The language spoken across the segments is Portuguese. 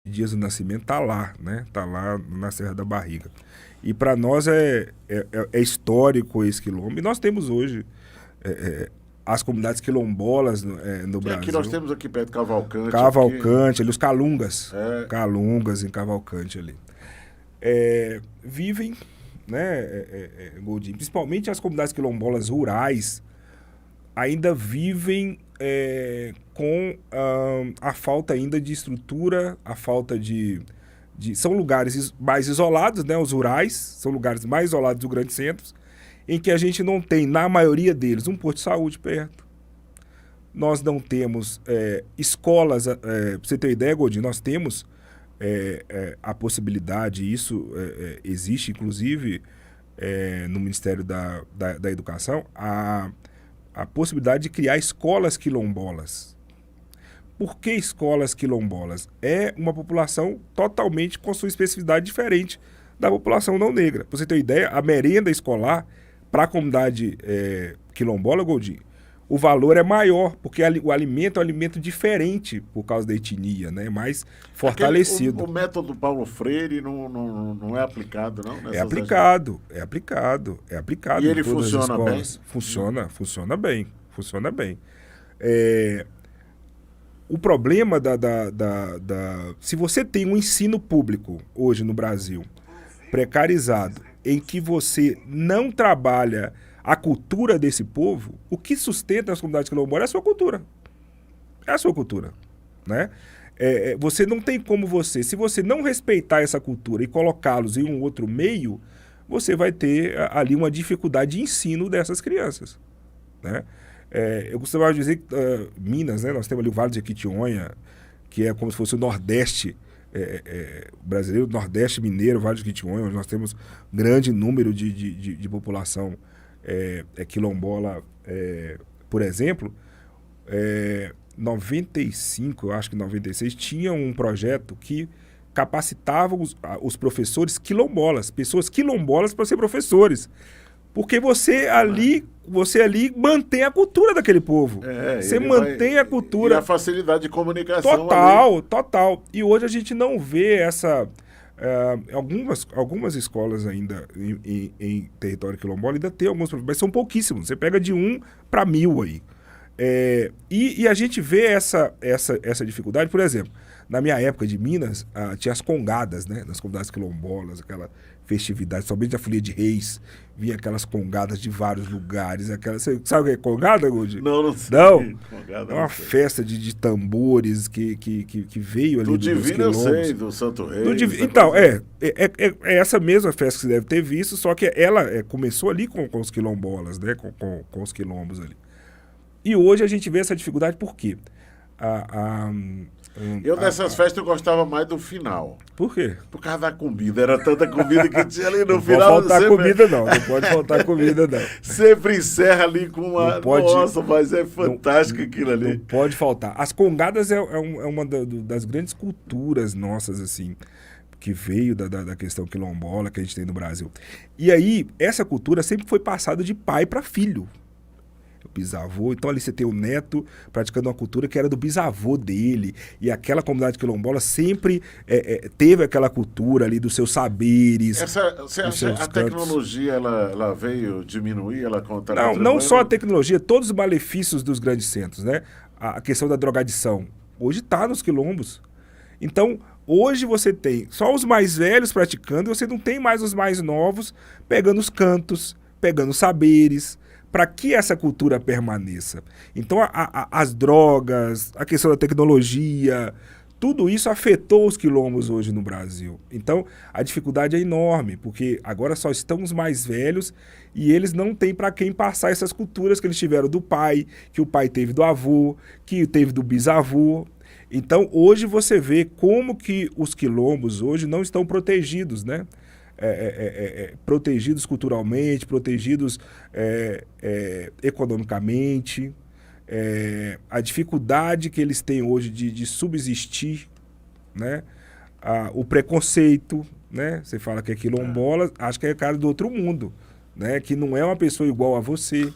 Dias do Nascimento está lá, né? Está lá na Serra da Barriga. E para nós é histórico esse quilombo. E nós temos hoje as comunidades quilombolas no Que aqui Brasil. nós temos aqui perto Cavalcante. Cavalcante, ali os Calungas. É. Calungas em Cavalcante ali. Vivem, né, Goldinho, principalmente as comunidades quilombolas rurais, ainda vivem com a falta ainda de estrutura, a falta de... São lugares mais isolados, né, os rurais, são lugares mais isolados dos grandes centros, em que a gente não tem, na maioria deles, um posto de saúde perto. Nós não temos escolas, para você ter ideia, Goldinho, nós temos a possibilidade, isso existe inclusive no Ministério da Educação, a possibilidade de criar escolas quilombolas. Por que escolas quilombolas? É uma população totalmente com sua especificidade diferente da população não negra. Para você ter uma ideia, a merenda escolar para a comunidade quilombola, Goldinho, o valor é maior, porque o alimento é um alimento diferente por causa da etnia, né? Mais fortalecido. O método Paulo Freire não é aplicado, não? É aplicado. E ele funciona bem? Funciona bem. O problema se você tem um ensino público hoje no Brasil precarizado, em que você não trabalha a cultura desse povo, o que sustenta as comunidades quilombolas é a sua cultura. É a sua cultura, né? Você não tem como se você não respeitar essa cultura e colocá-los em um outro meio, você vai ter ali uma dificuldade de ensino dessas crianças, né? Eu costumava dizer que Minas, né? Nós temos ali o Vale de Jequitinhonha, que é como se fosse o Nordeste brasileiro, Nordeste mineiro, Vale de Jequitinhonha, onde nós temos grande número de população quilombola, por exemplo. 95, eu acho que 96, tinha um projeto que capacitava os professores quilombolas, pessoas quilombolas para ser professores. Porque você ali mantém a cultura daquele povo. Você mantém a cultura. E a facilidade de comunicação. Total. E hoje a gente não vê essa... algumas escolas ainda em território quilombola ainda tem alguns, mas são pouquíssimos. Você pega de 1 para 1000 aí. E a gente vê essa dificuldade. Por exemplo, na minha época de Minas, tinha as congadas, né, nas comunidades quilombolas, aquela festividade, somente a Folia de Reis, vinha aquelas congadas de vários lugares. Você sabe o que é congada, Gold? Não sei. Não? Congada, é uma festa de tambores que veio ali do dos Divino, quilombos. eu sei, do Santo Reis. Então, é essa mesma festa que você deve ter visto, só que ela começou ali com os quilombolas, né, com os quilombos ali. E hoje a gente vê essa dificuldade por quê? Dessas festas eu gostava mais do final. Por quê? Por causa da comida. Era tanta comida que tinha ali no não final. Pode faltar comida, não. Não pode faltar comida, não. Sempre encerra ali com uma... Nossa, mas é fantástico aquilo ali. Não pode faltar. As congadas é uma das grandes culturas nossas, assim, que veio da questão quilombola que a gente tem no Brasil. E aí, essa cultura sempre foi passada de pai para filho. Bisavô, então ali você tem o neto praticando uma cultura que era do bisavô dele, e aquela comunidade quilombola sempre teve aquela cultura ali dos seus saberes. Você acha que a tecnologia ela veio diminuir, ela contra? Não só a tecnologia, todos os malefícios dos grandes centros, né? A questão da drogadição hoje está nos quilombos. Então hoje você tem só os mais velhos praticando, e você não tem mais os mais novos pegando os cantos, pegando os saberes, para que essa cultura permaneça. Então, as drogas, a questão da tecnologia, tudo isso afetou os quilombos hoje no Brasil. Então, a dificuldade é enorme, porque agora só estão os mais velhos e eles não têm para quem passar essas culturas que eles tiveram do pai, que o pai teve do avô, que teve do bisavô. Então, hoje você vê como que os quilombos hoje não estão protegidos, né? Protegidos culturalmente, protegidos economicamente, a dificuldade que eles têm hoje de subsistir, né? O preconceito, né? Você fala que é quilombola, acha que é cara do outro mundo, né? Que não é uma pessoa igual a você.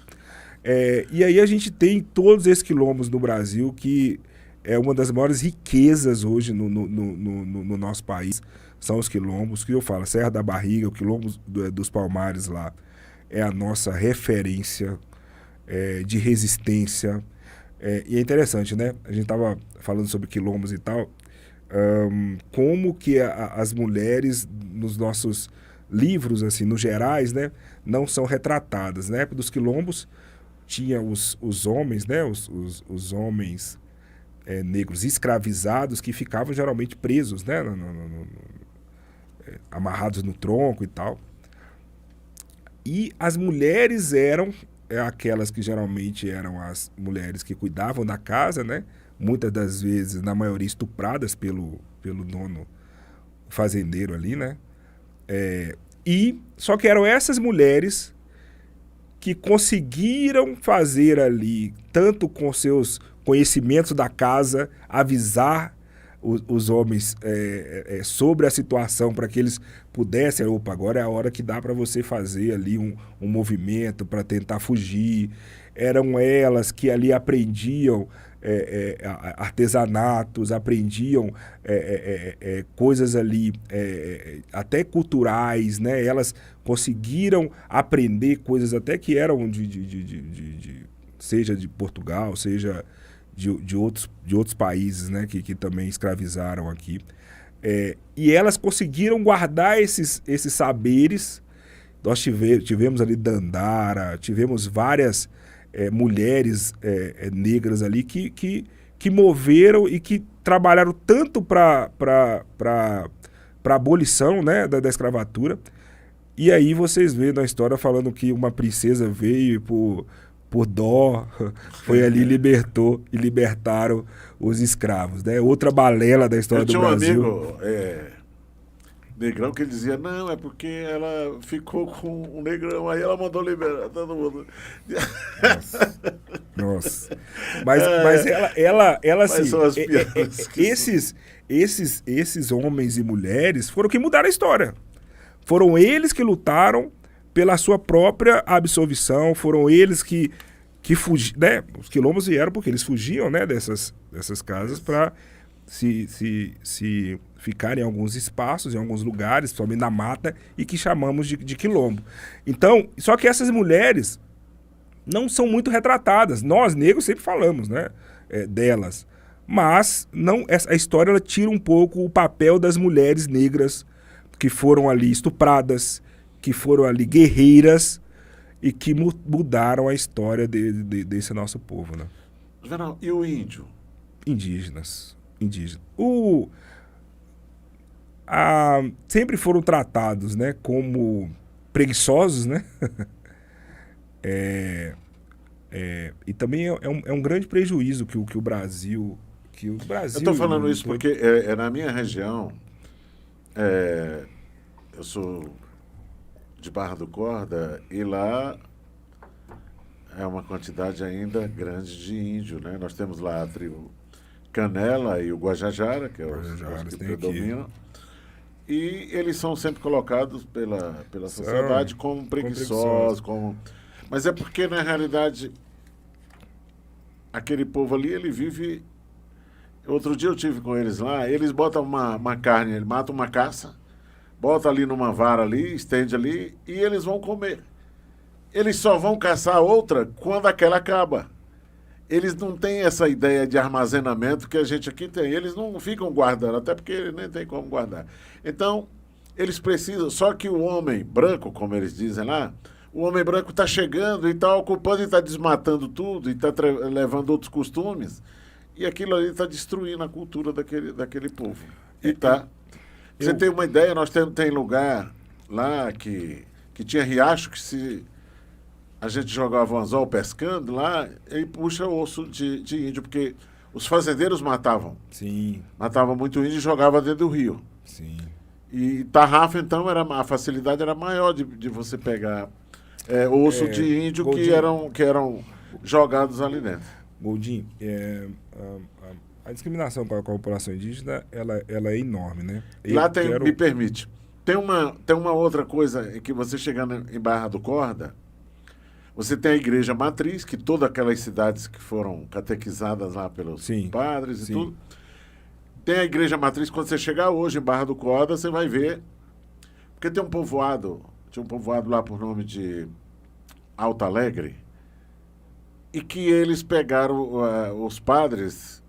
E aí a gente tem todos esses quilombos no Brasil que é uma das maiores riquezas hoje no nosso país, são os quilombos, que eu falo, Serra da Barriga, o quilombo dos Palmares lá, é a nossa referência de resistência. E é interessante, né? A gente estava falando sobre quilombos e tal, como que as mulheres nos nossos livros, assim, nos gerais, né, não são retratadas. Na época dos quilombos, tinha os homens, né, os homens negros escravizados que ficavam geralmente presos, né, amarrados no tronco e tal. E as mulheres eram aquelas que geralmente eram as mulheres que cuidavam da casa, né, muitas das vezes, na maioria, estupradas pelo dono fazendeiro ali, né? Só que eram essas mulheres que conseguiram fazer ali, tanto com seus conhecimentos da casa, avisar os homens sobre a situação para que eles pudessem, opa, agora é a hora que dá para você fazer ali um movimento para tentar fugir. Eram elas que ali aprendiam artesanatos, aprendiam coisas ali até culturais, né? Elas conseguiram aprender coisas até que eram seja de Portugal, seja de outros países, né? que também escravizaram aqui. E elas conseguiram guardar esses saberes. Nós tivemos ali Dandara, tivemos várias mulheres negras ali que moveram e que trabalharam tanto para a abolição, né, da escravatura. E aí vocês veem na história falando que uma princesa veio por dó, foi ali e libertaram os escravos, né? Outra balela da história do Brasil. Eu tinha um amigo negrão que ele dizia, não, é porque ela ficou com um negrão, aí ela mandou liberar todo mundo. Nossa. Mas ela assim, são as esses homens e mulheres foram que mudaram a história. Foram eles que lutaram pela sua própria absolvição, foram eles que fugiram, né? Os quilombos vieram porque eles fugiam, né, dessas casas para se ficar em alguns espaços, em alguns lugares, principalmente na mata, e que chamamos de quilombo. Então, só que essas mulheres não são muito retratadas. Nós, negros, sempre falamos, né, delas. Mas a história ela tira um pouco o papel das mulheres negras que foram ali estupradas, que foram ali guerreiras e que mudaram a história desse nosso povo, né? General, e o índio? Indígenas. Sempre foram tratados, né, como preguiçosos, né? E também é um grande prejuízo que o Brasil... Eu estou falando isso porque na minha região, eu sou de Barra do Corda, e lá é uma quantidade ainda grande de índio, né? Nós temos lá a tribo Canela e o Guajajara, que é os que predominam. E eles são sempre colocados pela sociedade como preguiçosos. Mas é porque, na realidade, aquele povo ali, ele vive... Outro dia eu tive com eles lá, eles botam uma carne, eles matam uma caça, botam ali numa vara ali, estende ali, e eles vão comer. Eles só vão caçar outra quando aquela acaba. Eles não têm essa ideia de armazenamento que a gente aqui tem. Eles não ficam guardando, até porque nem tem como guardar. Então, eles precisam... Só que o homem branco, como eles dizem lá, o homem branco está chegando e está ocupando e está desmatando tudo e está levando outros costumes. E aquilo ali está destruindo a cultura daquele povo. Você tem uma ideia, nós tem lugar lá que tinha riacho que se... A gente jogava um anzol pescando lá e puxa osso de índio, porque os fazendeiros matavam. Sim. Matavam muito índio e jogavam dentro do rio. Sim. E tarrafa, então, a facilidade era maior de você pegar osso de índio que eram jogados ali dentro. Goldinho, a discriminação com a população indígena, ela é enorme, né? Lá me permite, tem uma outra coisa que você chegando em Barra do Corda, Você tem a igreja matriz, que todas aquelas cidades que foram catequizadas lá pelos Sim, padres e sim. tudo. Tem a igreja matriz, quando você chegar hoje em Barra do Corda, você vai ver. Porque tem um povoado, tinha um povoado lá por nome de Alto Alegre, e que eles pegaram, os padres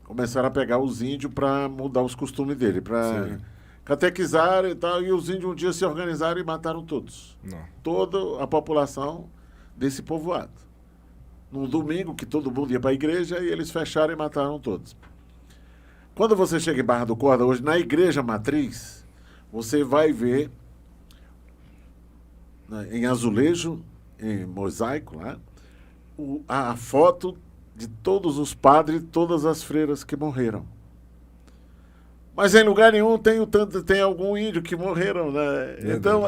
começaram a pegar os índios para mudar os costumes dele, para Sim. catequizar e tal, e os índios um dia se organizaram e mataram todos. Não. Toda a população desse povoado. Num domingo que todo mundo ia para a igreja e eles fecharam e mataram todos. Quando você chega em Barra do Corda hoje, na igreja matriz, você vai ver, né, em azulejo, em mosaico, lá, a foto de todos os padres e todas as freiras que morreram. Mas em lugar nenhum tem algum índio que morreram, né? Verdade. Então,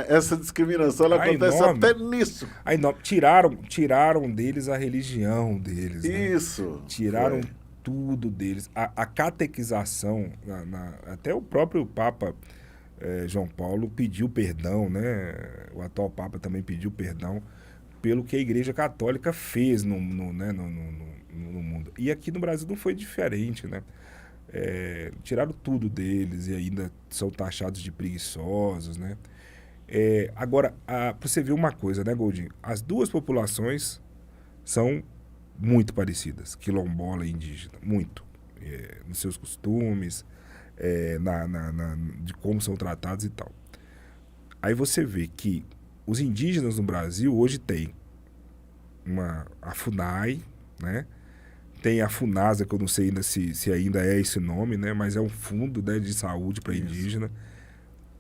essa discriminação ela acontece enorme. até nisso. Aí não, tiraram deles a religião deles, né? Isso. Tiraram Foi. tudo deles. A catequização, até o próprio Papa João Paulo pediu perdão, né? O atual Papa também pediu perdão pelo que a Igreja Católica fez no mundo. E aqui no Brasil não foi diferente, né? Tiraram tudo deles e ainda são taxados de preguiçosos, né? Agora, para você ver uma coisa, né, Goldinho? As duas populações são muito parecidas, quilombola e indígena, muito. Nos seus costumes, de como são tratados e tal. Aí você vê que os indígenas no Brasil hoje tem a FUNAI, né? Tem a FUNASA, que eu não sei ainda se ainda é esse nome, né? Mas é um fundo, né, de saúde para indígena.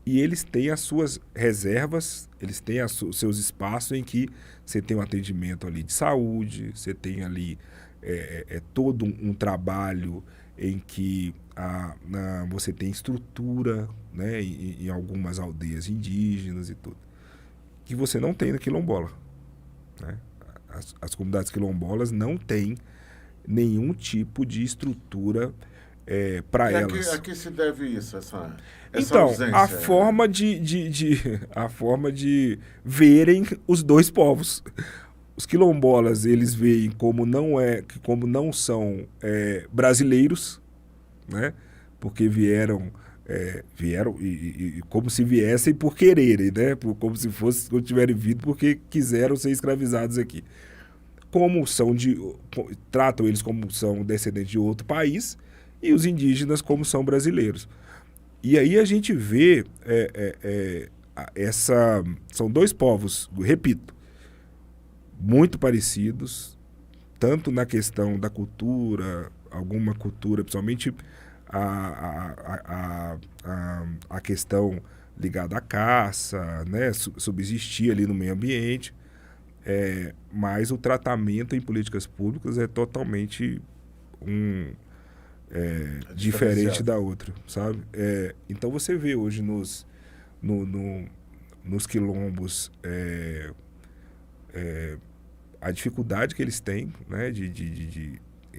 E eles têm as suas reservas, eles têm os seus espaços em que você tem um atendimento ali de saúde, você tem ali todo um trabalho em que você tem estrutura, né, em algumas aldeias indígenas e tudo, que você não tem na quilombola, né? As comunidades quilombolas não têm nenhum tipo de estrutura para elas. A que se deve isso, essa Então, ausência? a forma de verem os dois povos. Os quilombolas, eles veem como não são brasileiros, né? Porque vieram e como se viessem por quererem, né? Como se tiverem vindo porque quiseram ser escravizados aqui. Tratam eles como são descendentes de outro país e os indígenas como são brasileiros. E aí a gente vê são dois povos, repito, muito parecidos, tanto na questão da cultura, alguma cultura, principalmente a questão ligada à caça, né, subsistir ali no meio ambiente, mas o tratamento em políticas públicas é totalmente diferente da outra, sabe? Então você vê hoje nos quilombos a dificuldade que eles têm, né,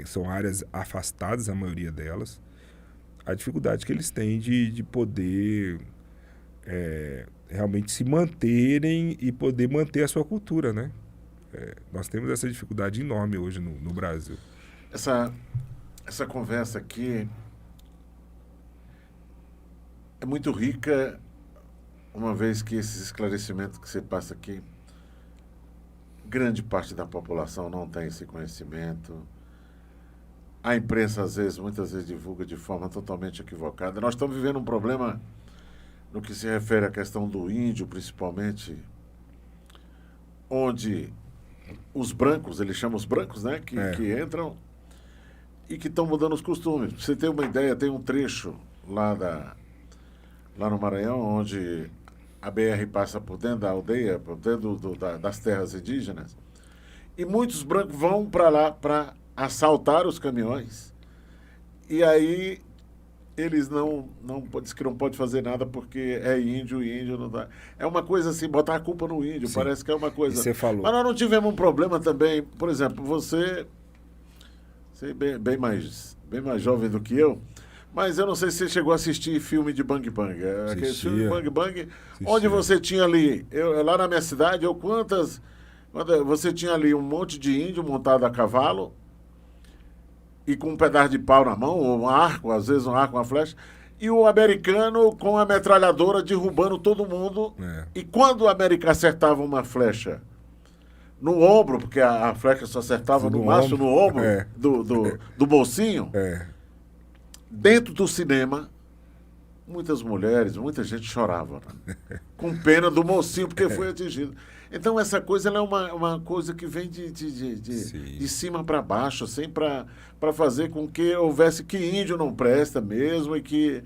são áreas afastadas, a maioria delas, a dificuldade que eles têm de poder realmente se manterem e poder manter a sua cultura, né? Nós temos essa dificuldade enorme hoje no Brasil. Essa conversa aqui é muito rica, uma vez que esses esclarecimentos que você passa aqui, grande parte da população não tem esse conhecimento. A imprensa, muitas vezes, divulga de forma totalmente equivocada. Nós estamos vivendo um problema no que se refere à questão do índio, principalmente, onde os brancos, eles chamam os brancos, né, que entram e que estão mudando os costumes. Pra você ter uma ideia, tem um trecho lá no Maranhão, onde a BR passa por dentro da aldeia, por dentro das terras indígenas, e muitos brancos vão para lá para assaltar os caminhões, e aí eles diz que não pode fazer nada porque é índio e índio não dá. É uma coisa assim, botar a culpa no índio. Sim. Parece que é uma coisa. Você falou. Mas nós não tivemos um problema também, por exemplo, você bem mais jovem do que eu, Mas eu não sei se você chegou a assistir filme de Bang Bang. Aquele filme de Bang Bang, onde Assistia. você tinha ali, lá na minha cidade, você tinha ali um monte de índio montado a cavalo e com um pedaço de pau na mão, ou um arco, às vezes um arco, uma flecha, e o americano com a metralhadora derrubando todo mundo. É. E quando o americano acertava uma flecha no ombro, porque a flecha só acertava no máximo no ombro do bolsinho, dentro do cinema, muitas mulheres, muita gente chorava, né? Com pena do mocinho, porque foi atingido. Então, essa coisa ela é uma coisa que vem de cima para baixo, assim, para fazer com que houvesse que índio não presta mesmo e que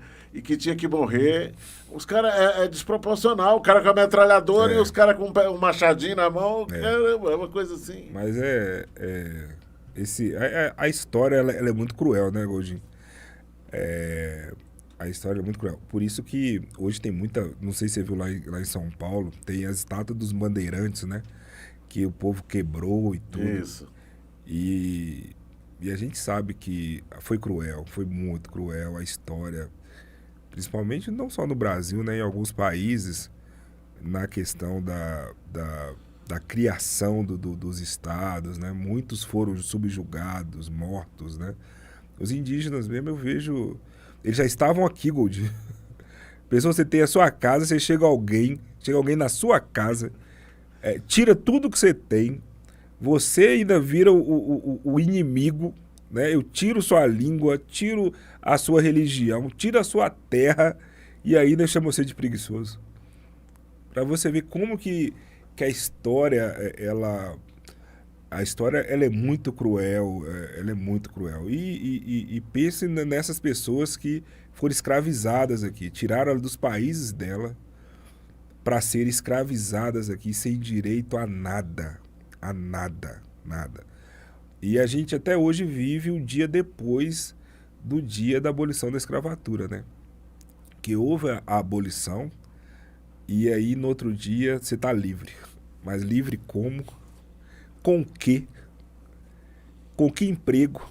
tinha que morrer. Os caras, é desproporcional, o cara com a metralhadora e os caras com um machadinho na mão, caramba, é uma coisa assim. Mas a história ela é muito cruel, né, Goldinho? A história é muito cruel. Por isso que hoje tem muita... Não sei se você viu lá em São Paulo, tem as estátuas dos bandeirantes, né? Que o povo quebrou e tudo. Isso. E a gente sabe que foi cruel, foi muito cruel a história. Principalmente não só no Brasil, né? Em alguns países, na questão da criação dos estados, né? Muitos foram subjugados, mortos, né? Os indígenas mesmo, eu vejo... Eles já estavam aqui, Gold. Pensou, você tem a sua casa, você chega alguém na sua casa, tira tudo que você tem, você ainda vira o inimigo, né? Eu tiro sua língua, tiro a sua religião, tiro a sua terra e ainda chamo você de preguiçoso. Para você ver como que a história, a história ela é muito cruel, ela é muito cruel. E pense nessas pessoas que foram escravizadas aqui, tiraram ela dos países dela para serem escravizadas aqui sem direito a nada, nada. E a gente até hoje vive o dia depois do dia da abolição da escravatura, né? Que houve a abolição e aí no outro dia você está livre. Mas livre como? Com quê? Com que emprego?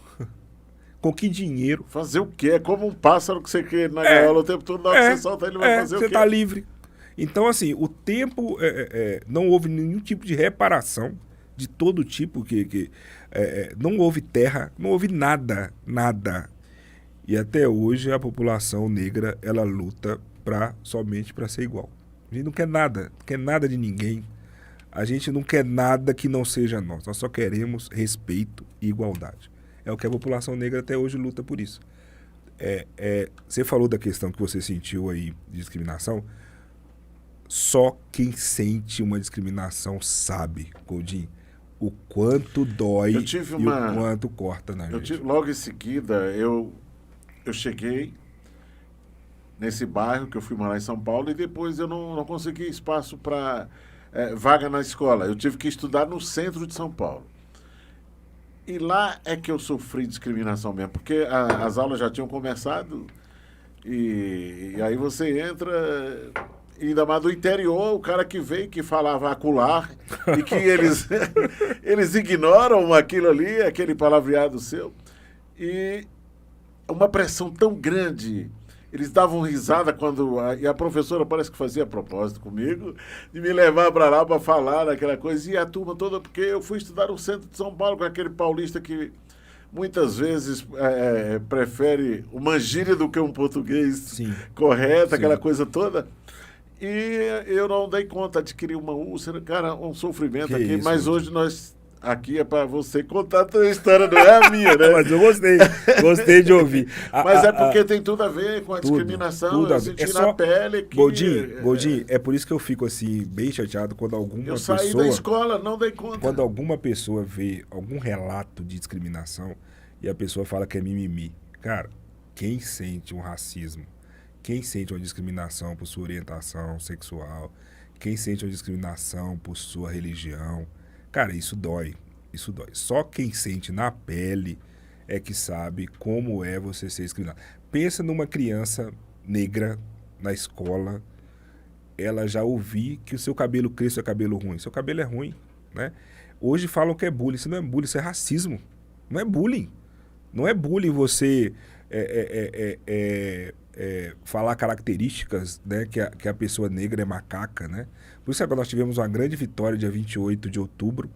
Com que dinheiro? Fazer o quê? É como um pássaro que você quer na gaiola o tempo todo, na hora que você solta ele vai fazer o quê? Você está livre. Então, assim, o tempo... não houve nenhum tipo de reparação, de todo tipo, não houve terra, não houve nada. E até hoje a população negra, ela luta somente para ser igual. A gente não quer nada de ninguém. A gente não quer nada que não seja nós. Nós só queremos respeito e igualdade. É o que a população negra até hoje luta por isso. Você falou da questão que você sentiu aí de discriminação. Só quem sente uma discriminação sabe, Goldinho, o quanto dói e o quanto corta na gente. Logo em seguida, eu cheguei nesse bairro que eu fui morar em São Paulo e depois eu não consegui espaço para... vaga na escola. Eu tive que estudar no centro de São Paulo. E lá é que eu sofri discriminação mesmo, porque as aulas já tinham começado e aí você entra, ainda mais do interior, o cara que veio, que falava acular, e que eles ignoram aquilo ali, aquele palavreado seu, e uma pressão tão grande. Eles davam risada quando... E a professora parece que fazia propósito comigo, de me levar para lá para falar aquela coisa. E a turma toda, porque eu fui estudar no centro de São Paulo com aquele paulista que muitas vezes prefere uma gíria do que um português correto, aquela coisa toda. E eu não dei conta, adquiri uma úlcera, cara, um sofrimento que aqui. Mas hoje nós... Aqui é para você contar a tua história, não é a minha, né? Mas eu gostei de ouvir. Mas é porque tem tudo a ver com a discriminação, eu senti na pele que... Goldinho, é por isso que eu fico assim, bem chateado quando alguma pessoa... Eu saí da escola, não dei conta. Quando alguma pessoa vê algum relato de discriminação e a pessoa fala que é mimimi. Cara, quem sente um racismo, quem sente uma discriminação por sua orientação sexual, quem sente uma discriminação por sua religião... Cara, isso dói. Só quem sente na pele é que sabe como é você ser discriminado. Pensa numa criança negra na escola, ela já ouvir que o seu cabelo cresce, seu cabelo ruim. Seu cabelo é ruim, né? Hoje falam que é bullying. Isso não é bullying, isso é racismo. Não é bullying. Não é bullying você falar características, né, que a pessoa negra é macaca, né? Por isso agora nós tivemos uma grande vitória dia 28 de outubro,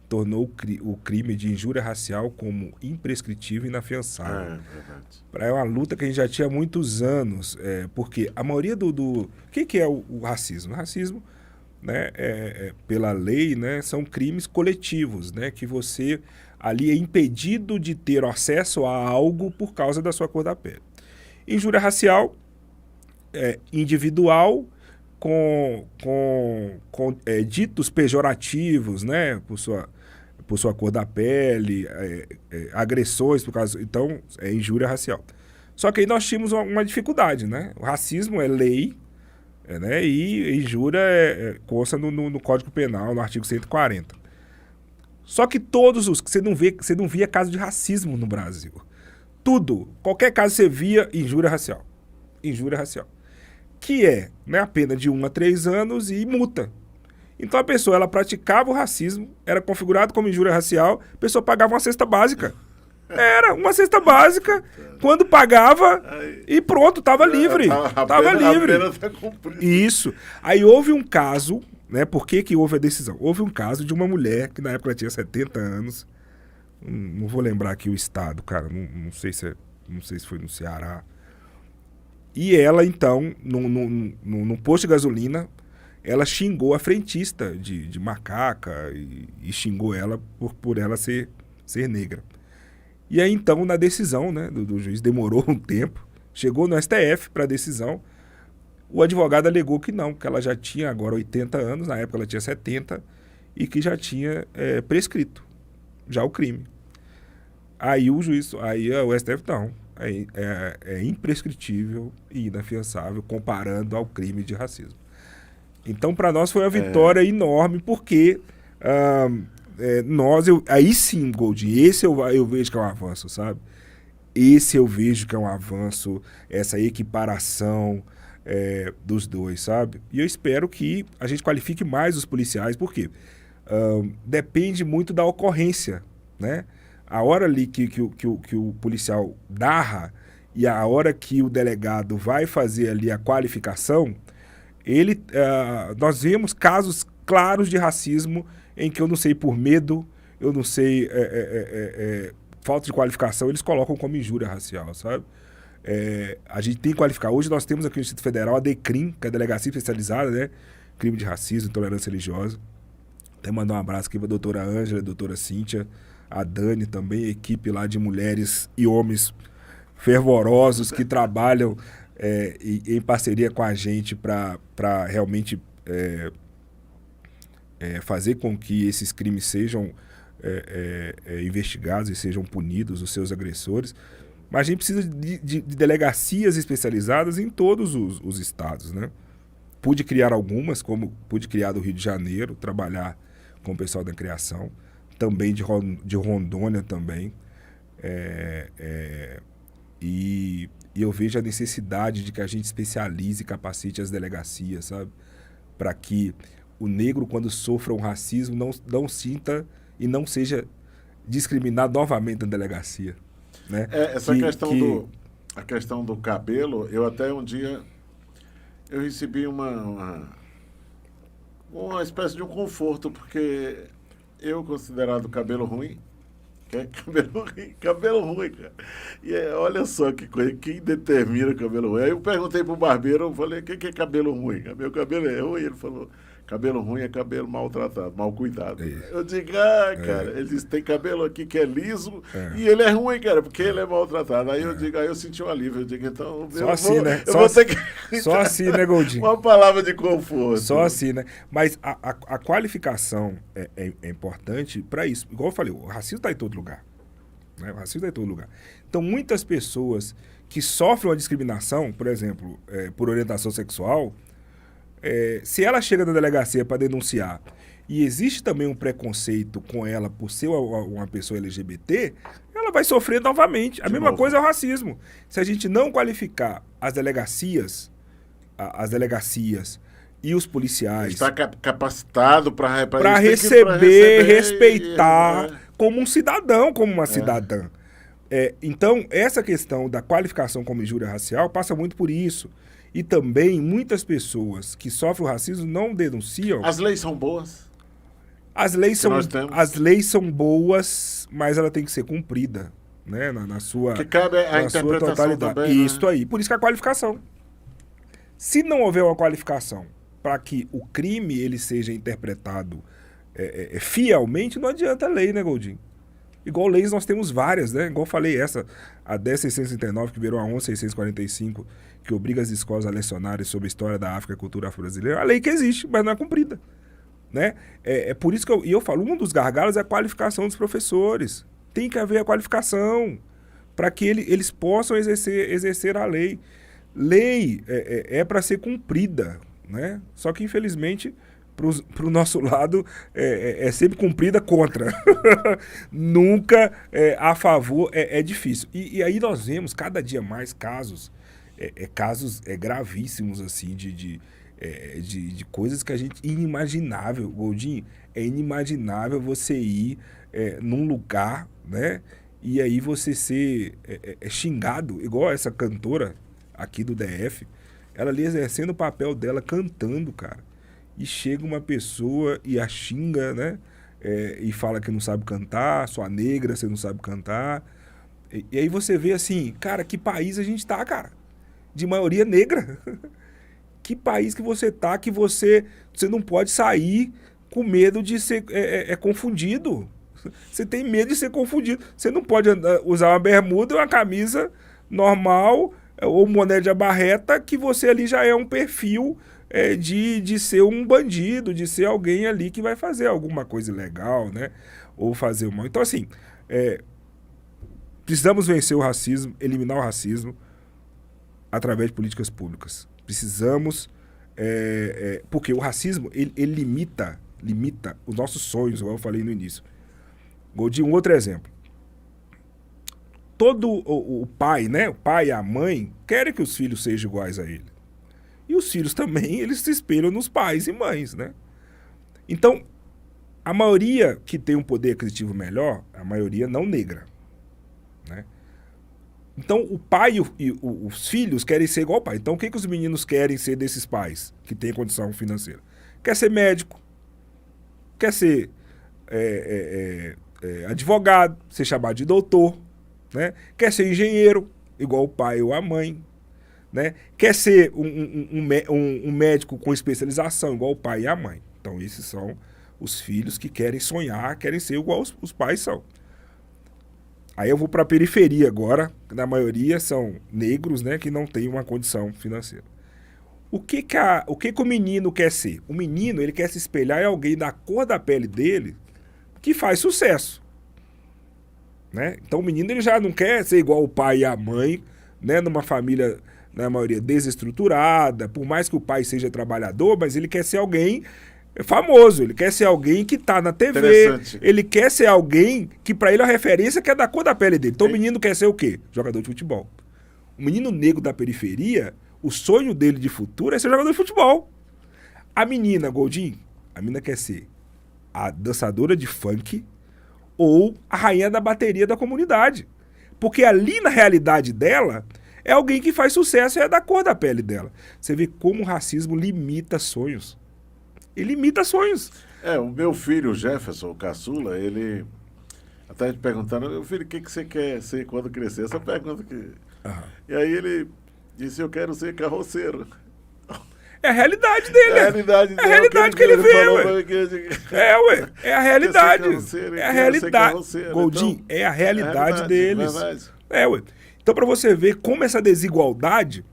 tornou o crime de injúria racial como imprescritível e inafiançável. Verdade. É uma luta que a gente já tinha há muitos anos, porque a maioria O que é o racismo? O racismo, né, pela lei, né, são crimes coletivos, né, que você ali é impedido de ter acesso a algo por causa da sua cor da pele. Injúria racial individual com ditos pejorativos, né, por sua cor da pele, agressões por causa... Então, é injúria racial. Só que aí nós tínhamos uma dificuldade, né? O racismo é lei, né? E injúria consta no Código Penal, no artigo 140. Só que todos os... Você não via caso de racismo no Brasil. Tudo, qualquer caso você via injúria racial. Injúria racial. Que é, né, a pena de 1 a 3 anos e multa. Então a pessoa, ela praticava o racismo, era configurado como injúria racial, a pessoa pagava uma cesta básica. Era uma cesta básica, quando pagava e pronto, estava livre. Estava livre. A pena tá cumprida. Isso. Aí houve um caso, né? Por que houve a decisão? Houve um caso de uma mulher que na época ela tinha 70 anos. Não vou lembrar aqui o estado, cara. Não sei se foi no Ceará. E ela, então, no posto de gasolina, ela xingou a frentista de macaca e xingou ela por ela ser negra. E aí, então, na decisão, né, do juiz, demorou um tempo, chegou no STF para a decisão, o advogado alegou que não, que ela já tinha agora 80 anos, na época ela tinha 70, e que já tinha prescrito já o crime. Aí o STF não, é imprescritível e inafiançável comparando ao crime de racismo. Então, para nós foi uma vitória enorme, porque aí sim, Goldinho, esse eu vejo que é um avanço, sabe? Esse eu vejo que é um avanço, essa equiparação dos dois, sabe? E eu espero que a gente qualifique mais os policiais, porque depende muito da ocorrência, né? A hora ali que o policial narra e a hora que o delegado vai fazer ali a qualificação, nós vemos casos claros de racismo em que eu não sei por medo, eu não sei falta de qualificação, eles colocam como injúria racial, sabe? A gente tem que qualificar. Hoje nós temos aqui no Distrito Federal a DECRIM, que é a Delegacia Especializada, né? Crime de Racismo, Intolerância Religiosa. Até mandar um abraço aqui para a doutora Ângela, a doutora Cíntia, a Dani também, a equipe lá de mulheres e homens fervorosos que trabalham em parceria com a gente para realmente fazer com que esses crimes sejam investigados e sejam punidos, os seus agressores. Mas a gente precisa de delegacias especializadas em todos os estados, né? Pude criar algumas, como pude criar do Rio de Janeiro, trabalhar com o pessoal da criação, também de Rondônia também. E eu vejo a necessidade de que a gente especialize e capacite as delegacias, sabe? Para que o negro, quando sofra um racismo, não sinta e não seja discriminado novamente na delegacia. Né? A questão do cabelo, eu até um dia eu recebi uma espécie de um conforto, porque eu, considerado cabelo ruim, cabelo ruim, cara. E olha só que coisa, quem determina cabelo ruim? Aí eu perguntei pro barbeiro, eu falei, o que é cabelo ruim? Meu cabelo é ruim? Ele falou, cabelo ruim é cabelo maltratado, mal cuidado. Eu digo, cara, ele disse, tem cabelo aqui que é liso e ele é ruim, cara, porque ele é maltratado. Aí eu senti um alívio, eu digo, então... Só assim, né? Só assim, né, Goldinho? Uma palavra de conforto. Só assim, né? Mas a qualificação é importante para isso. Igual eu falei, o racismo está em todo lugar. Né? O racismo está em todo lugar. Então, muitas pessoas que sofrem uma discriminação, por exemplo, por orientação sexual... se ela chega na delegacia para denunciar e existe também um preconceito com ela por ser uma pessoa LGBT, ela vai sofrer novamente. A mesma coisa é o racismo. Se a gente não qualificar as delegacias e os policiais... Está capacitado para receber, respeitar como um cidadão, como uma cidadã. Então, essa questão da qualificação como injúria racial passa muito por isso. E também muitas pessoas que sofrem o racismo não denunciam. As leis são boas. As leis que nós temos. As leis são boas, mas ela tem que ser cumprida, né? Na sua, Que cabe a na sua interpretação totalidade. também, Isso aí. Por isso que a qualificação. Se não houver uma qualificação para que o crime ele seja interpretado fielmente, não adianta a lei, né, Goldinho? Igual leis nós temos várias, né? Igual eu falei, a 10.639, que virou a 11.645, que obriga as escolas a lecionarem sobre a história da África e a cultura afro-brasileira. A lei que existe, mas não é cumprida. Né? É por isso que eu falo, um dos gargalos é a qualificação dos professores. Tem que haver a qualificação para que eles possam exercer a lei. Lei é para ser cumprida, né? Só que, infelizmente, para o nosso lado, é sempre cumprida contra. Nunca a favor, é difícil. E aí nós vemos cada dia mais casos, casos gravíssimos, assim, de coisas que a gente... Inimaginável, Goldinho, é inimaginável você ir num lugar, né? E aí você ser xingado, igual essa cantora aqui do DF, ela ali exercendo o papel dela, cantando, cara. E chega uma pessoa e a xinga, né? E fala que não sabe cantar, sua negra, você não sabe cantar. E aí você vê assim, cara, que país a gente tá, cara? De maioria negra. Que país que você tá, que você não pode sair com medo de ser confundido. Você tem medo de ser confundido. Você não pode usar uma bermuda, uma camisa normal, ou boné de abarreta, que você ali já é um perfil de ser um bandido, de ser alguém ali que vai fazer alguma coisa ilegal, né? Ou fazer o mal. Então, assim, precisamos vencer o racismo, eliminar o racismo através de políticas públicas. Precisamos, porque o racismo, ele limita os nossos sonhos, igual eu falei no início. Goldinho, um outro exemplo. Todo o pai, né? O pai e a mãe querem que os filhos sejam iguais a ele. E os filhos também, eles se espelham nos pais e mães, né? Então, a maioria que tem um poder aquisitivo melhor, a maioria não negra, né? Então, o pai e os filhos querem ser igual ao pai. Então, o que os meninos querem ser desses pais que têm condição financeira? Quer ser médico, quer ser advogado, ser chamado de doutor, né? Quer ser engenheiro, igual o pai ou a mãe, né? Quer ser um médico com especialização, igual o pai e a mãe. Então, esses são os filhos que querem sonhar, querem ser igual os pais são. Aí eu vou para a periferia agora, na maioria são negros, né, que não têm uma condição financeira. O que o menino quer ser? O menino, ele quer se espelhar em alguém da cor da pele dele que faz sucesso, né? Então o menino, ele já não quer ser igual o pai e a mãe, né, numa família, na maioria, desestruturada, por mais que o pai seja trabalhador, mas ele quer ser alguém famoso, ele quer ser alguém que tá na TV, ele quer ser alguém que pra ele a referência que é da cor da pele dele. Então o menino quer ser o quê? Jogador de futebol. O menino negro da periferia, o sonho dele de futuro é ser jogador de futebol. A menina, Goldinho, a menina quer ser a dançadora de funk ou a rainha da bateria da comunidade. Porque ali na realidade dela é alguém que faz sucesso e é da cor da pele dela. Você vê como o racismo limita sonhos. Ele imita sonhos. O meu filho, o Jefferson, o caçula, ele até te perguntando, meu filho, o que você quer ser quando crescer? Essa pergunta que... Uhum. E aí ele disse, eu quero ser carroceiro. É a realidade dele. É a realidade dele. É a realidade que ele vê, ué. Ué. É a realidade. É a realidade. Goldinho, então, é a realidade deles. Ué. Então, pra você ver como essa desigualdade,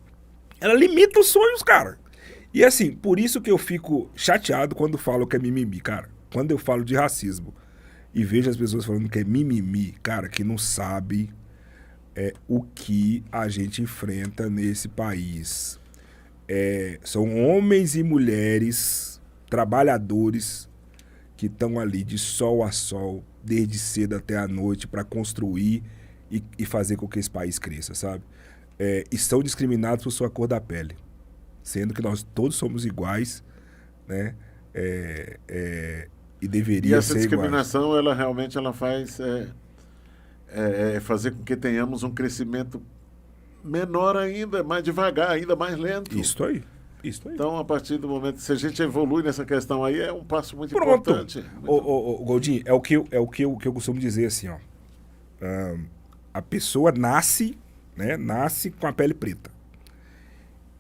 ela limita os sonhos, cara. E assim, por isso que eu fico chateado quando falo que é mimimi, cara. Quando eu falo de racismo e vejo as pessoas falando que é mimimi, cara, que não sabe o que a gente enfrenta nesse país. São homens e mulheres, trabalhadores, que estão ali de sol a sol, desde cedo até a noite, para construir e fazer com que esse país cresça, sabe? E são discriminados por sua cor da pele. Sendo que nós todos somos iguais, né? E deveria ser igual. E essa discriminação, ela realmente faz fazer com que tenhamos um crescimento menor ainda, mais devagar, ainda mais lento. Isso aí. Isso aí. Então, a partir do momento, se a gente evolui nessa questão aí, é um passo muito Pronto. importante. Goldinho, é o que eu costumo dizer assim, ó. A pessoa nasce, né? Nasce com a pele preta.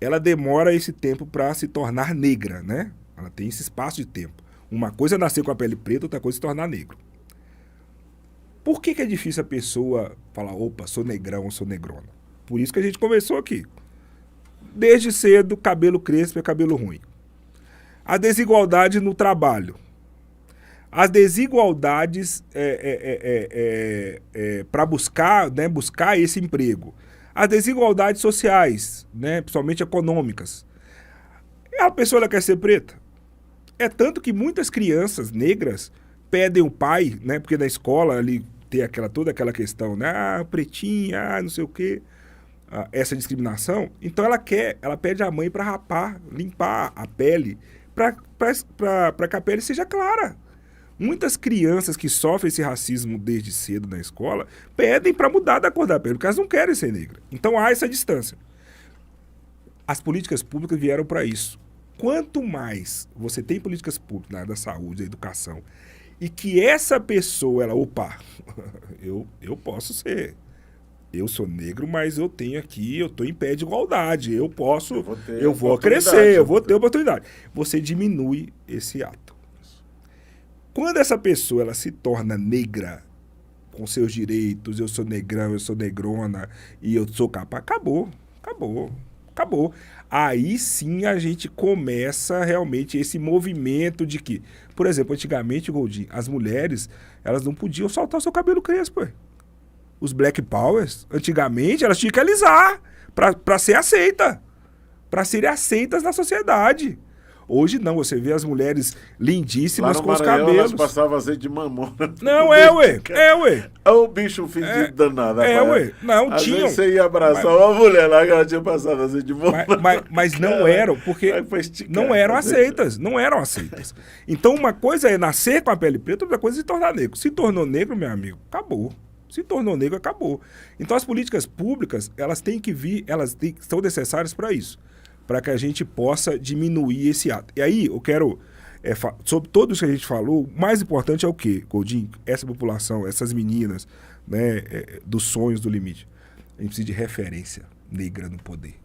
Ela demora esse tempo para se tornar negra, né? Ela tem esse espaço de tempo. Uma coisa é nascer com a pele preta, outra coisa é se tornar negro. Por que é difícil a pessoa falar, opa, sou negrão ou sou negrona? Por isso que a gente conversou aqui. Desde cedo, cabelo crespo é cabelo ruim. A desigualdade no trabalho. As desigualdades para buscar esse emprego. As desigualdades sociais, né, principalmente econômicas. A pessoa ela quer ser preta. É tanto que muitas crianças negras pedem o pai, né, porque na escola ali tem toda aquela questão, né, pretinha, não sei o quê, essa discriminação. Então ela pede a mãe para rapar, limpar a pele, para que a pele seja clara. Muitas crianças que sofrem esse racismo desde cedo na escola pedem para mudar da cor da pele, porque elas não querem ser negras. Então há essa distância. As políticas públicas vieram para isso. Quanto mais você tem políticas públicas na área da saúde, da educação, e que essa pessoa, opa, eu posso ser, eu sou negro, mas eu estou em pé de igualdade, eu vou crescer, eu vou ter oportunidade. Você diminui esse ato. Quando essa pessoa ela se torna negra, com seus direitos, eu sou negrão, eu sou negrona, e eu sou capaz, acabou. Aí sim a gente começa realmente esse movimento de que, por exemplo, antigamente, Goldinho, as mulheres, elas não podiam soltar o seu cabelo crespo. Os Black Powers, antigamente, elas tinham que alisar para ser aceita, para serem aceitas na sociedade. Hoje não, você vê as mulheres lindíssimas com os cabelos. Elas passavam azeite de mamona. Não, ué. Olha o bicho fedido danado. Ué. Não, às tinham. Vezes você ia abraçar uma mulher lá que ela tinha passado azeite de mamona. Mas não eram, porque não eram aceitas. Então uma coisa é nascer com a pele preta, outra coisa é se tornar negro. Se tornou negro, meu amigo, acabou. Se tornou negro, acabou. Então as políticas públicas, elas têm que vir, são necessárias para isso. Para que a gente possa diminuir esse ato. E aí, eu quero, sobre tudo isso que a gente falou, o mais importante é o quê, Goldinho? Essa população, essas meninas, né, dos sonhos do limite. A gente precisa de referência negra no poder.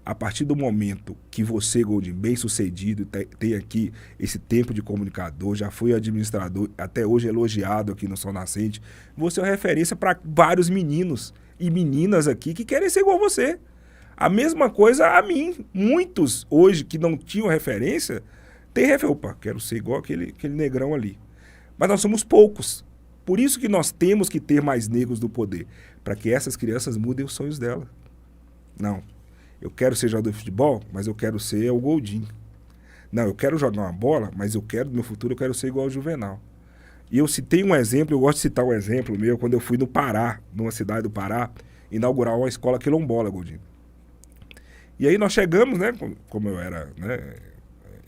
A partir do momento que você, Goldinho, bem sucedido, tem aqui esse tempo de comunicador, já foi administrador, até hoje elogiado aqui no Sol Nascente, você é uma referência para vários meninos e meninas aqui que querem ser igual a você. A mesma coisa a mim. Muitos hoje que não tinham referência, têm referência. Opa, quero ser igual aquele negrão ali. Mas nós somos poucos. Por isso que nós temos que ter mais negros no poder. Para que essas crianças mudem os sonhos dela. Não. Eu quero ser jogador de futebol, mas eu quero ser o Goldinho. Não, eu quero jogar uma bola, mas no meu futuro eu quero ser igual ao Juvenal. E eu citei um exemplo, eu gosto de citar um exemplo meu, quando eu fui no Pará, numa cidade do Pará, inaugurar uma escola quilombola, Goldinho. E aí nós chegamos, né, como eu era, né,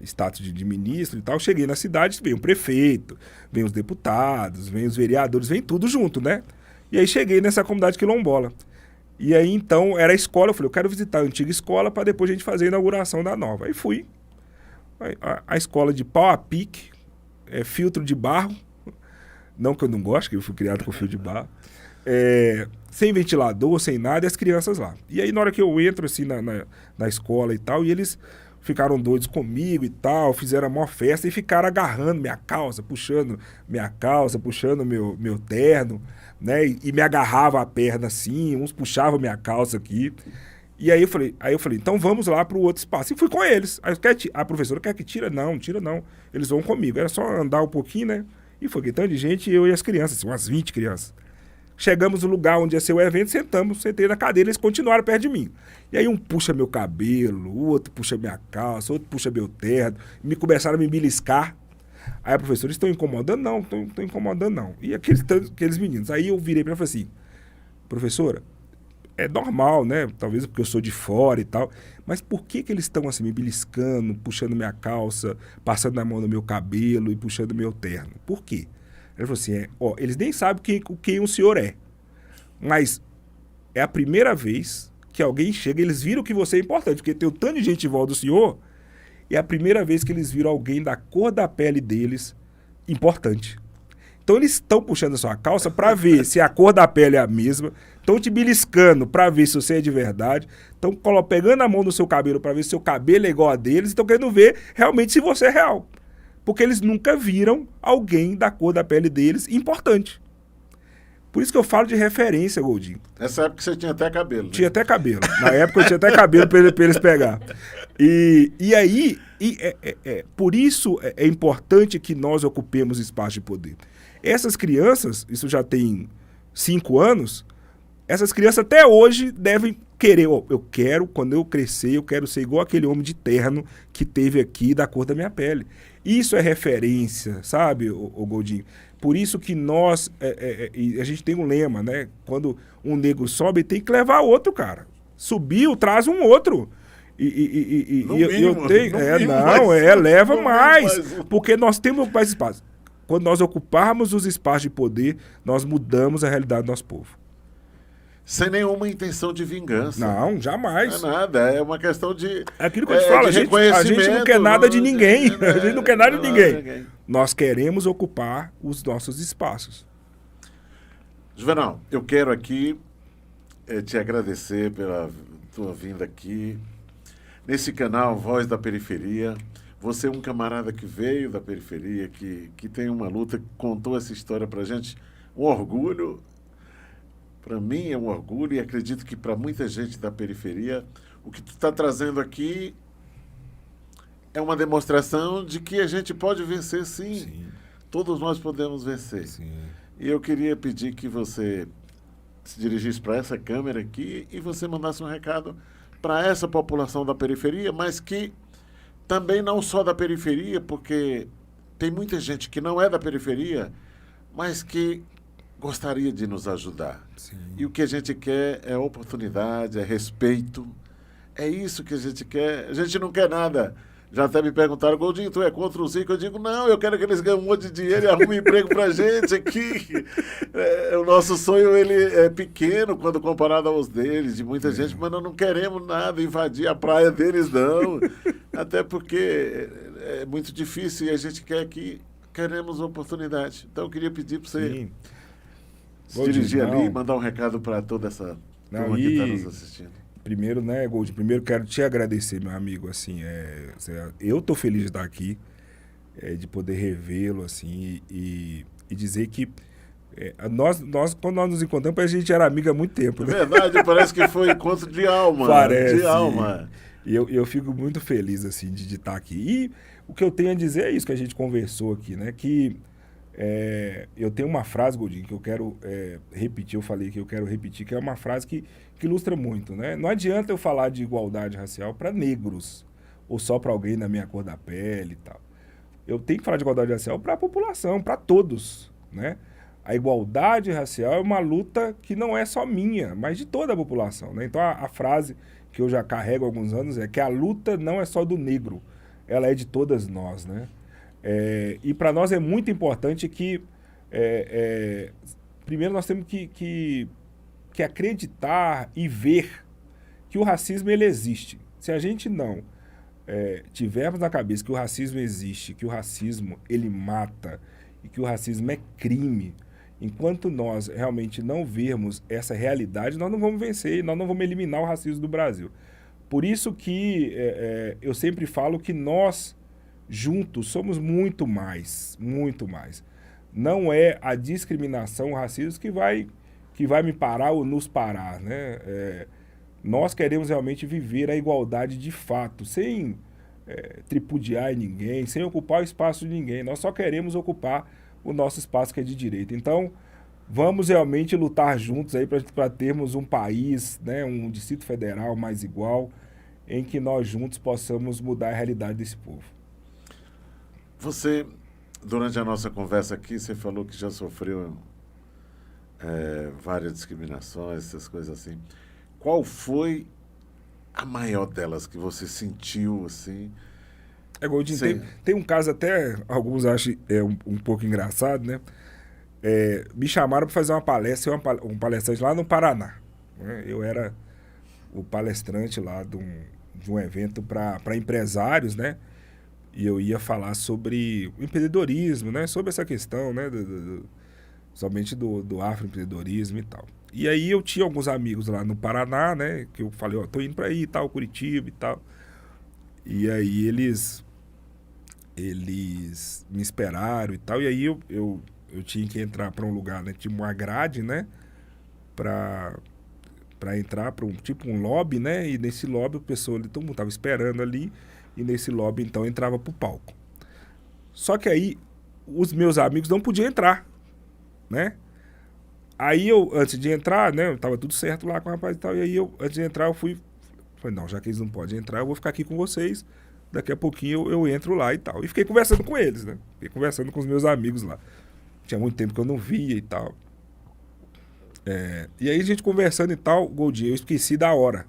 status de ministro e tal, cheguei na cidade, vem o prefeito, vem os deputados, vem os vereadores, vem tudo junto, né? E aí cheguei nessa comunidade quilombola. E aí então era a escola, eu falei, eu quero visitar a antiga escola para depois a gente fazer a inauguração da nova. Aí fui. A escola de pau a pique, filtro de barro, não que eu não gosto, que eu fui criado com fio de barro. Sem ventilador, sem nada, e as crianças lá. E aí, na hora que eu entro, assim, na escola e tal, e eles ficaram doidos comigo e tal, fizeram a maior festa e ficaram agarrando minha calça, puxando meu terno, né? E me agarrava a perna assim, uns puxavam minha calça aqui. E aí eu falei, então vamos lá para o outro espaço. E fui com eles. Aí a professora quer que tira? Não, tira não. Eles vão comigo. Era só andar um pouquinho, né? E foi que tanto de gente, eu e as crianças, assim, umas 20 crianças. Chegamos no lugar onde ia ser o evento, sentei na cadeira, eles continuaram perto de mim. E aí um puxa meu cabelo, o outro puxa minha calça, outro puxa meu terno, começaram a me beliscar. Aí a professora, estão incomodando? Não, estão incomodando não. E aqueles meninos. Aí eu virei para ela e falei assim, professora, é normal, né? Talvez porque eu sou de fora e tal, mas por que eles estão assim me beliscando, puxando minha calça, passando a mão no meu cabelo e puxando meu terno? Por quê? Ele falou assim, eles nem sabem quem o senhor é, mas é a primeira vez que alguém chega, eles viram que você é importante, porque tem um tanto de gente em volta do senhor, e é a primeira vez que eles viram alguém da cor da pele deles importante. Então eles estão puxando a sua calça para ver se a cor da pele é a mesma, estão te beliscando para ver se você é de verdade, estão pegando a mão no seu cabelo para ver se seu cabelo é igual a deles, e estão querendo ver realmente se você é real. Porque eles nunca viram alguém da cor da pele deles importante. Por isso que eu falo de referência, Goldinho. Nessa época você tinha até cabelo, né? Tinha até cabelo. Na época eu tinha até cabelo para eles pegar. E aí, por isso é importante que nós ocupemos espaço de poder. Essas crianças, isso já tem 5 anos, essas crianças até hoje devem querer, eu quero, quando eu crescer, eu quero ser igual aquele homem de terno que teve aqui da cor da minha pele. Isso é referência, sabe, o Goldinho? Por isso que nós, a gente tem um lema, né? Quando um negro sobe, tem que levar outro, cara. Subiu, traz um outro. Leva mais. Porque nós temos que ocupar esse espaço. Quando nós ocuparmos os espaços de poder, nós mudamos a realidade do nosso povo. Sem nenhuma intenção de vingança. Não, jamais. Não é nada, é uma questão de É aquilo que eu te falo, a gente não quer nada de ninguém. A gente não quer nada de ninguém. Nós queremos ocupar os nossos espaços. Juvenal, eu quero aqui te agradecer pela tua vinda aqui. Nesse canal Voz da Periferia, você é um camarada que veio da periferia, que tem uma luta, que contou essa história pra gente. Um orgulho. Para mim é um orgulho e acredito que para muita gente da periferia, o que tu está trazendo aqui é uma demonstração de que a gente pode vencer, sim. Todos nós podemos vencer. Sim. E eu queria pedir que você se dirigisse para essa câmera aqui e você mandasse um recado para essa população da periferia, mas que também não só da periferia, porque tem muita gente que não é da periferia, mas que gostaria de nos ajudar. Sim. E o que a gente quer é oportunidade, é respeito. É isso que a gente quer. A gente não quer nada. Já até me perguntaram, Goldinho, tu é contra o Zico? Eu digo, não, eu quero que eles ganhem um monte de dinheiro e arrumem emprego pra gente aqui. O nosso sonho ele é pequeno quando comparado aos deles, de muita gente, mas nós não queremos nada, invadir a praia deles, não. Até porque é muito difícil e a gente quer que queremos oportunidade. Então eu queria pedir para você... Sim. Se dirigir ali e mandar um recado para toda essa turma que está nos assistindo. Primeiro, né, Gold, quero te agradecer, meu amigo, assim, eu tô feliz de estar aqui, de poder revê-lo, assim, e dizer que nós, quando nós nos encontramos, a gente era amigo há muito tempo, né? É verdade, parece que foi encontro de alma. Parece. De alma. E eu fico muito feliz, assim, de estar aqui. E o que eu tenho a dizer é isso que a gente conversou aqui, né, que eu tenho uma frase, Goldinho, que eu quero repetir, eu falei que eu quero repetir, que é uma frase que ilustra muito, né? Não adianta eu falar de igualdade racial para negros, ou só para alguém da minha cor da pele e tal. Eu tenho que falar de igualdade racial para a população, para todos, né? A igualdade racial é uma luta que não é só minha, mas de toda a população, né? Então a frase que eu já carrego há alguns anos é que a luta não é só do negro, ela é de todas nós, né? E para nós é muito importante que, primeiro, nós temos que acreditar e ver que o racismo ele existe. Se a gente não tivermos na cabeça que o racismo existe, que o racismo ele mata e que o racismo é crime, enquanto nós realmente não vermos essa realidade, nós não vamos vencer, nós não vamos eliminar o racismo do Brasil. Por isso que eu sempre falo que nós juntos somos muito mais, muito mais. Não é a discriminação, o racismo que vai me parar ou nos parar, né? Nós queremos realmente viver a igualdade de fato, sem tripudiar em ninguém, sem ocupar o espaço de ninguém. Nós só queremos ocupar o nosso espaço que é de direito. Então, vamos realmente lutar juntos aí para termos um país, né, um Distrito Federal mais igual, em que nós juntos possamos mudar a realidade desse povo. Você, durante a nossa conversa aqui, você falou que já sofreu várias discriminações, essas coisas assim. Qual foi a maior delas que você sentiu, assim? Goldinho, tem um caso até, alguns acham um pouco engraçado, né? Me chamaram para fazer uma palestra, um palestrante lá no Paraná. Né? Eu era o palestrante lá de um evento para empresários, né? E eu ia falar sobre o empreendedorismo, né? Sobre essa questão, né? Somente do afroempreendedorismo e tal. E aí eu tinha alguns amigos lá no Paraná, né? Que eu falei, ó, tô indo para aí e tal, Curitiba e tal. E aí eles me esperaram e tal. E aí eu tinha que entrar para um lugar, né? Tinha uma grade, né? Para entrar para um lobby, né? E nesse lobby o pessoal ali, todo mundo tava esperando ali. E nesse lobby, então, entrava pro palco. Só que aí os meus amigos não podiam entrar, né? Aí eu, antes de entrar, né? Tava tudo certo lá com o rapaz e tal. E aí eu, antes de entrar, eu falei, não, já que eles não podem entrar, eu vou ficar aqui com vocês. Daqui a pouquinho eu entro lá e tal. E fiquei conversando com eles, né? Fiquei conversando com os meus amigos lá. Tinha muito tempo que eu não via e tal. E aí a gente conversando e tal, Goldinho, eu esqueci da hora.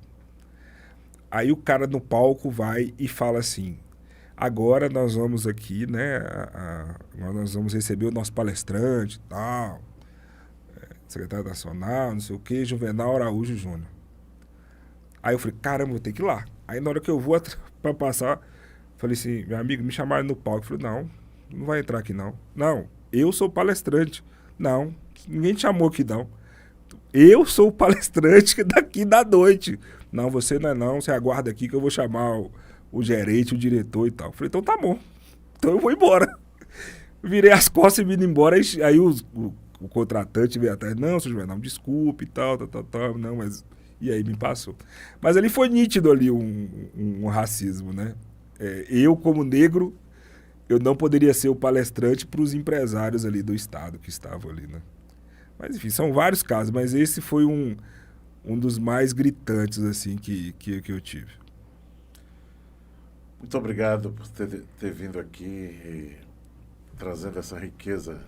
Aí o cara no palco vai e fala assim: agora nós vamos aqui, né? Nós vamos receber o nosso palestrante e tal, secretário nacional, não sei o quê, Juvenal Araújo Júnior. Aí eu falei, caramba, vou ter que ir lá. Aí na hora que eu vou pra passar, falei assim, meu amigo, me chamaram no palco. Eu falei, não, não vai entrar aqui não. Não, eu sou palestrante. Não, ninguém te chamou aqui não. Eu sou o palestrante daqui da noite. Não, você não é não, você aguarda aqui que eu vou chamar o gerente, o diretor e tal. Eu falei, então tá bom. Então eu vou embora. Virei as costas e vim embora. Aí o contratante veio atrás, não, seu Juvenal, desculpe e tal, não, mas... E aí me passou. Mas ali foi nítido ali um racismo, né? Eu, como negro, eu não poderia ser o palestrante para os empresários ali do estado que estavam ali, né? Mas enfim, são vários casos, mas esse foi um dos mais gritantes, assim, que eu tive. Muito obrigado por ter vindo aqui e trazendo essa riqueza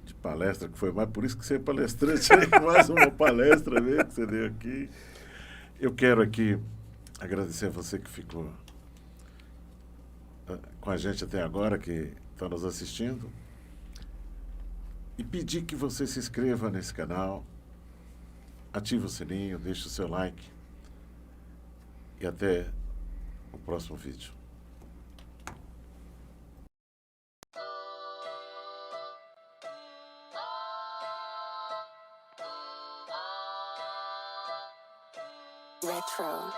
de palestra, que foi mais por isso que você é palestrante, mais uma palestra mesmo que você deu aqui. Eu quero aqui agradecer a você que ficou com a gente até agora, que está nos assistindo, e pedir que você se inscreva nesse canal, ative o sininho, deixe o seu like e até o próximo vídeo. Retro.